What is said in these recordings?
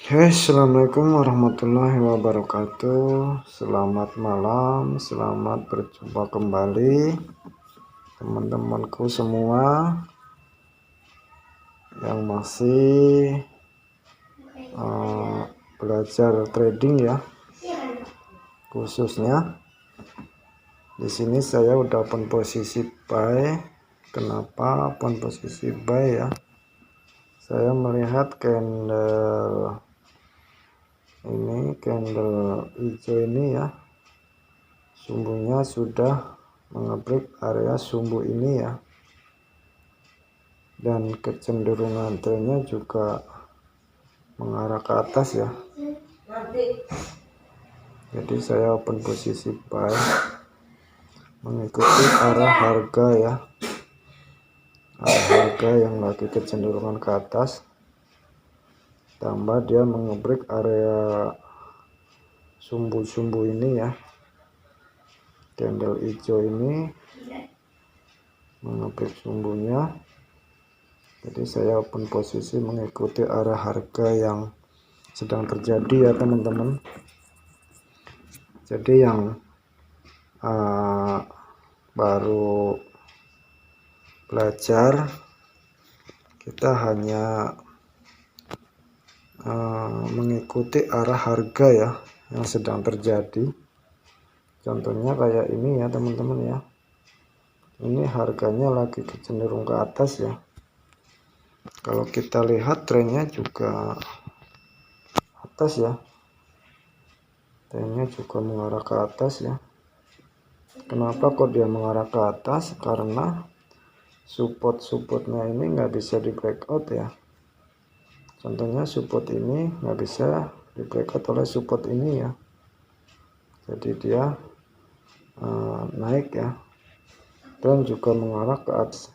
Assalamualaikum warahmatullahi wabarakatuh. Selamat malam, selamat berjumpa kembali teman-temanku semua yang masih belajar trading ya. Khususnya di sini saya udah open posisi buy. Kenapa open posisi buy ya? Saya melihat candle hijau ini ya, sumbunya sudah mengebreak area sumbu ini ya, dan kecenderungan trennya juga mengarah ke atas ya. Jadi saya open posisi buy mengikuti arah harga ya, arah harga yang lagi kecenderungan ke atas, tambah dia mengebreak area sumbu-sumbu ini ya. Candle hijau ini mengebreak sumbunya, jadi saya open posisi mengikuti arah harga yang sedang terjadi ya teman-teman. Jadi yang baru belajar, kita hanya mengikuti arah harga ya yang sedang terjadi. Contohnya kayak ini ya teman-teman ya, ini harganya lagi kecenderung ke atas ya. Kalau kita lihat trennya juga atas ya, trennya juga mengarah ke atas ya. Kenapa kok dia mengarah ke atas? Karena support-supportnya ini nggak bisa di breakout ya. Contohnya support ini nggak bisa di breakout oleh support ini ya. Jadi dia naik ya, dan juga mengarah ke atas,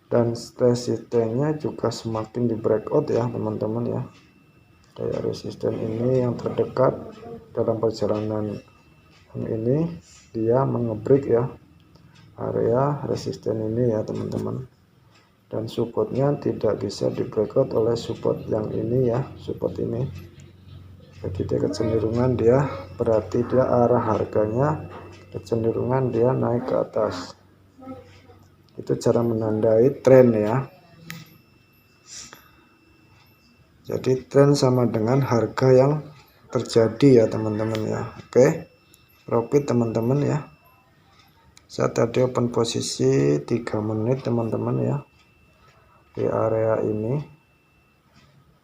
dan resistennya juga semakin di breakout ya teman-teman ya. Kayak resisten ini yang terdekat dalam perjalanan ini, dia mengebreak ya area resisten ini ya teman-teman, dan supportnya tidak bisa di breakout oleh support yang ini ya, support ini. Jadi dia kecenderungan dia, berarti dia arah harganya kecenderungan dia naik ke atas. Itu cara menandai tren ya. Jadi tren sama dengan harga yang terjadi ya teman-teman ya. Oke, profit teman-teman ya. Saya tadi open posisi 3 menit teman-teman ya, di area ini,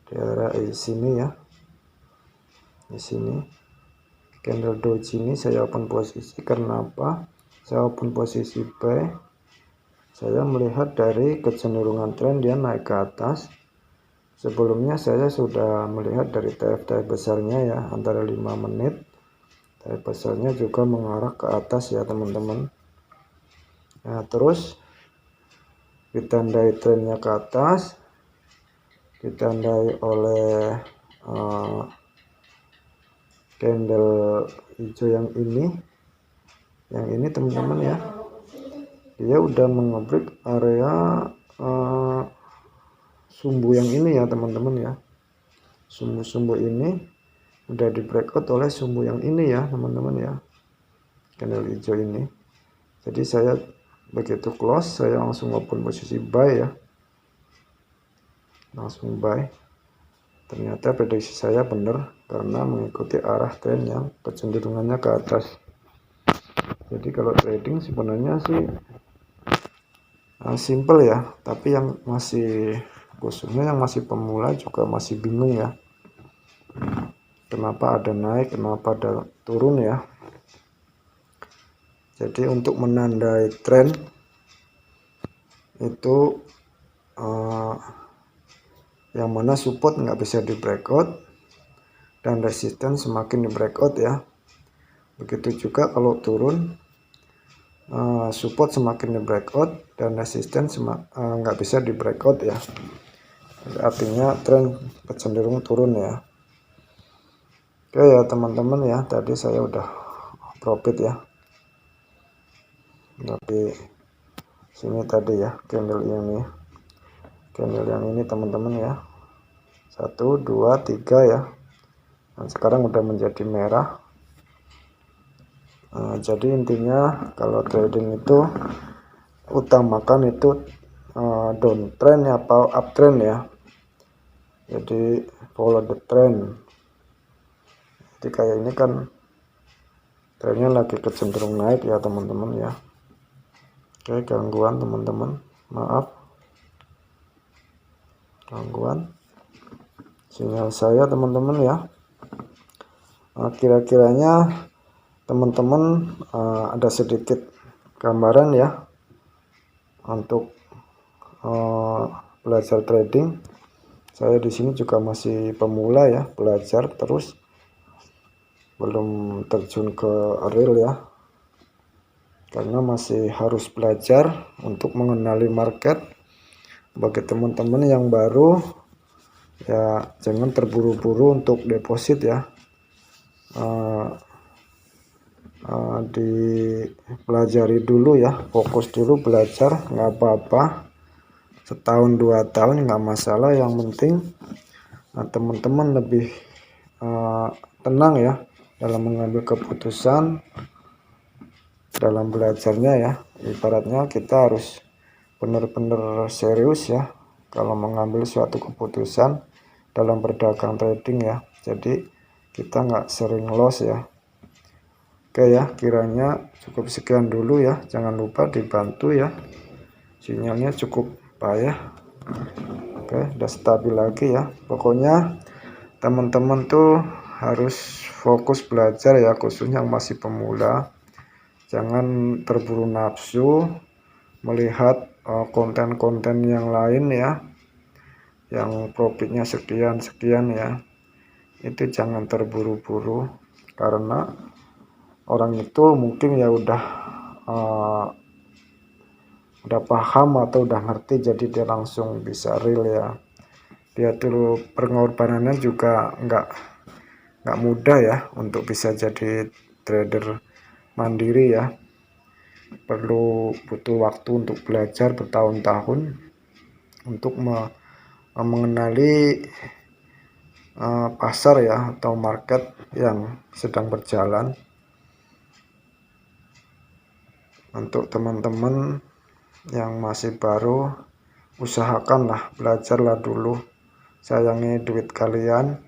di area sini ya, di sini candle doji ini saya open posisi. Kenapa saya open posisi buy? Saya melihat dari kecenderungan tren dia naik ke atas. Sebelumnya saya sudah melihat dari TF besarnya ya, antara 5 menit TF besarnya juga mengarah ke atas ya teman-teman. Nah terus ditandai trennya ke atas, ditandai oleh candle hijau yang ini teman-teman ya. Dia udah mengebreak area sumbu yang ini ya teman-teman ya. Sumbu-sumbu ini udah di breakout oleh sumbu yang ini ya teman-teman ya, candle hijau ini. Jadi saya begitu close, saya langsung open posisi buy ya, langsung buy. Ternyata prediksi saya benar karena mengikuti arah tren yang kecenderungannya ke atas. Jadi kalau trading sebenarnya sih simple ya, tapi yang masih, khususnya yang masih pemula juga masih bingung ya, kenapa ada naik, kenapa ada turun ya. Jadi untuk menandai tren itu yang mana support nggak bisa di breakout dan resisten semakin di breakout ya. Begitu juga kalau turun, support semakin di breakout dan resisten nggak bisa di breakout ya. Artinya tren kecenderung turun ya. Oke ya teman-teman ya, tadi saya udah profit ya, tapi sini tadi ya, candle yang ini teman-teman ya, 1 2 3 ya. Nah, sekarang udah menjadi merah. Nah, jadi intinya kalau trading itu utamakan itu downtrend atau uptrend ya. Jadi follow the trend. Jadi kayak ini kan trennya lagi kecenderung naik ya teman-teman ya. Oke, gangguan teman-teman, maaf gangguan sinyal saya teman-teman ya. Kira-kiranya teman-teman ada sedikit gambaran ya untuk belajar trading. Saya di sini juga masih pemula ya, belajar terus, belum terjun ke real ya, karena masih harus belajar untuk mengenali market. Bagi teman-teman yang baru ya, jangan terburu-buru untuk deposit ya. Dipelajari dulu ya, fokus dulu belajar, nggak apa-apa, setahun 2 tahun nggak masalah. Yang penting teman-teman lebih tenang ya dalam mengambil keputusan dalam belajarnya ya. Ibaratnya kita harus benar-benar serius ya kalau mengambil suatu keputusan dalam berdagang trading ya. Jadi kita nggak sering loss ya. Oke ya, kiranya cukup sekian dulu ya. Jangan lupa dibantu ya, sinyalnya cukup payah. Oke, udah stabil lagi ya. Pokoknya teman-teman tuh harus fokus belajar ya, khususnya yang masih pemula. Jangan terburu nafsu melihat konten-konten yang lain ya, yang profitnya sekian ya. Itu jangan terburu-buru, karena orang itu mungkin ya udah paham atau udah ngerti, jadi dia langsung bisa real ya. Dia tuh pengorbanannya juga nggak mudah ya untuk bisa jadi trader mandiri ya. Butuh waktu untuk belajar bertahun-tahun untuk mengenali pasar ya, atau market yang sedang berjalan. Untuk teman-teman yang masih baru, usahakanlah belajarlah dulu, sayangi duit kalian,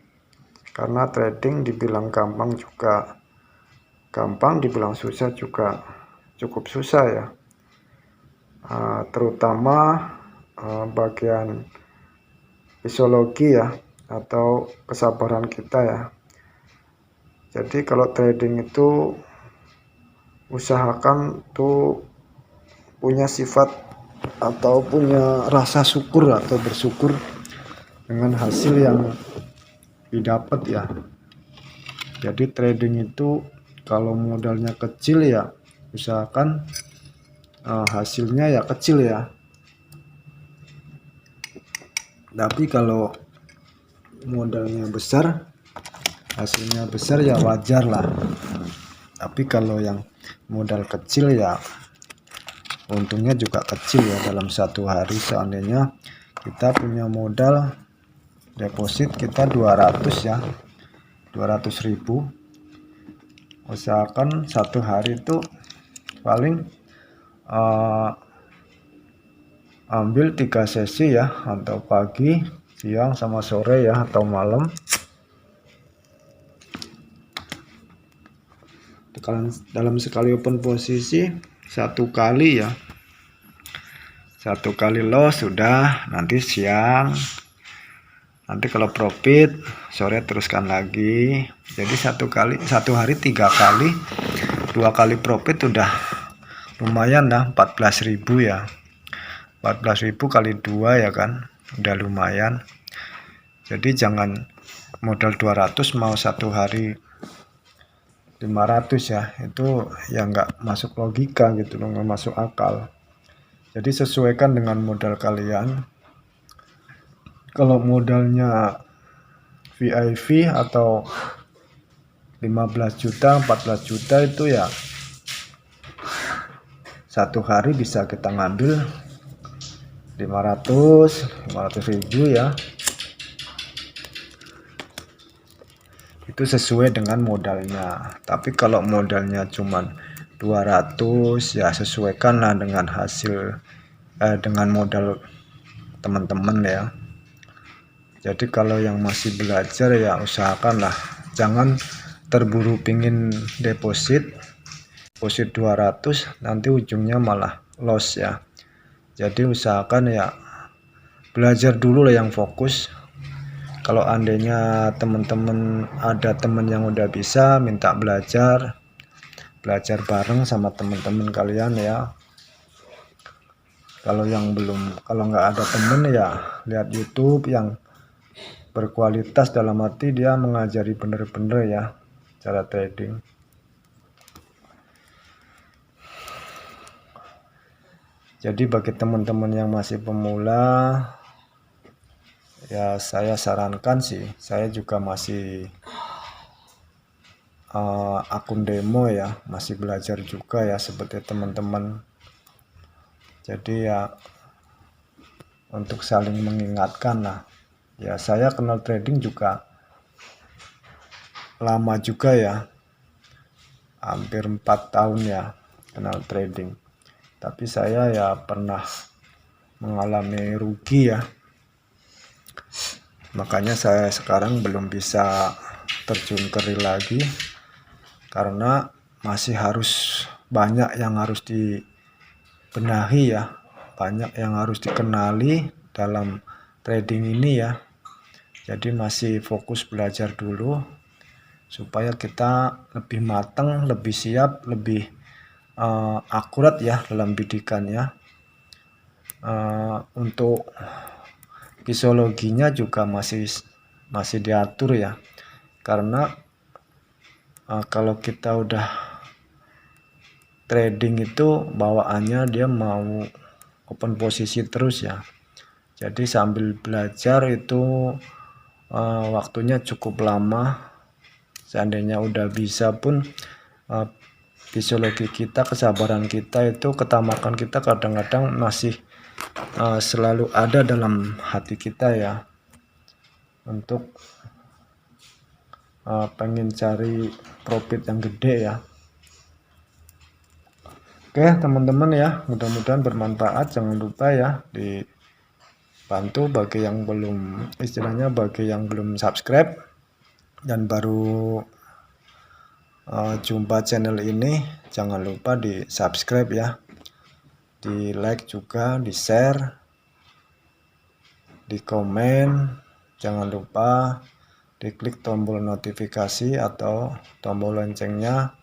karena trading dibilang gampang juga gampang, dibilang susah juga cukup susah ya. Terutama bagian psikologi ya, atau kesabaran kita ya. Jadi kalau trading itu usahakan tuh punya sifat atau punya rasa syukur atau bersyukur dengan hasil yang didapat ya. Jadi trading itu kalau modalnya kecil ya usahakan hasilnya ya kecil ya. Tapi kalau modalnya besar, hasilnya besar ya wajar lah. Tapi kalau yang modal kecil ya untungnya juga kecil ya. Dalam satu hari seandainya kita punya modal deposit kita 200 ya, 200.000, usahakan satu hari itu paling ambil 3 sesi ya, atau pagi, siang, sama sore ya, atau malam. Dalam sekali open posisi 1 kali ya, 1 kali loss sudah, nanti siang, nanti kalau profit sore teruskan lagi. Jadi 1 hari 3 kali, 2 kali profit udah lumayan lah, 14.000 ya. 14.000 kali 2 ya kan, udah lumayan. Jadi jangan modal 200 mau 1 hari 500 ya, itu ya nggak masuk logika gitu loh, nggak masuk akal. Jadi sesuaikan dengan modal kalian. Kalau modalnya VIP atau 15 juta, 14 juta itu ya 1 hari bisa kita ngambil 500.000 ya. itu sesuai dengan modalnya. Tapi kalau modalnya cuma 200 ya sesuaikanlah dengan hasil dengan modal teman-teman ya. Jadi kalau yang masih belajar ya usahakanlah jangan terburu pingin deposit 200 nanti ujungnya malah loss ya. Jadi usahakan ya belajar dulu lah yang fokus. Kalau andainya teman-teman ada teman yang udah bisa minta belajar bareng sama teman-teman kalian ya. Kalau yang belum, kalau nggak ada temen ya lihat YouTube yang berkualitas, dalam arti dia mengajari bener-bener ya cara trading. Jadi bagi teman-teman yang masih pemula ya saya sarankan sih, saya juga masih akun demo ya, masih belajar juga ya seperti teman-teman. Jadi ya untuk saling mengingatkan lah ya. Saya kenal trading juga lama juga ya, hampir 4 tahun ya kenal trading, tapi saya ya pernah mengalami rugi ya, makanya saya sekarang belum bisa terjun ke real lagi karena masih harus banyak yang harus dibenahi ya, banyak yang harus dikenali dalam trading ini ya. Jadi masih fokus belajar dulu supaya kita lebih matang, lebih siap, lebih akurat ya dalam bidikannya. Untuk fisiologinya juga masih diatur ya, karena kalau kita udah trading itu bawaannya dia mau open posisi terus ya. Jadi sambil belajar itu waktunya cukup lama. Seandainya udah bisa pun fisiologi kita, kesabaran kita itu, ketamakan kita kadang-kadang masih selalu ada dalam hati kita ya, untuk pengen cari profit yang gede ya. Oke teman-teman ya, mudah-mudahan bermanfaat. Jangan lupa ya dibantu bagi yang belum, istilahnya bagi yang belum subscribe dan baru jumpa channel ini, jangan lupa di subscribe ya, di like juga, di share, di komen, jangan lupa diklik tombol notifikasi atau tombol loncengnya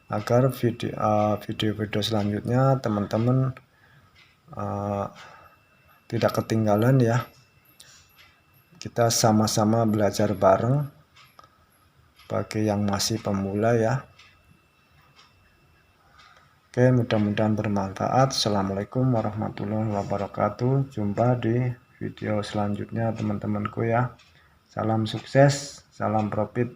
agar video-video selanjutnya teman-teman tidak ketinggalan ya. Kita sama-sama belajar bareng bagi yang masih pemula ya. Oke, mudah-mudahan bermanfaat. Assalamualaikum warahmatullahi wabarakatuh. Jumpa di video selanjutnya teman-temanku ya. Salam sukses, salam profit.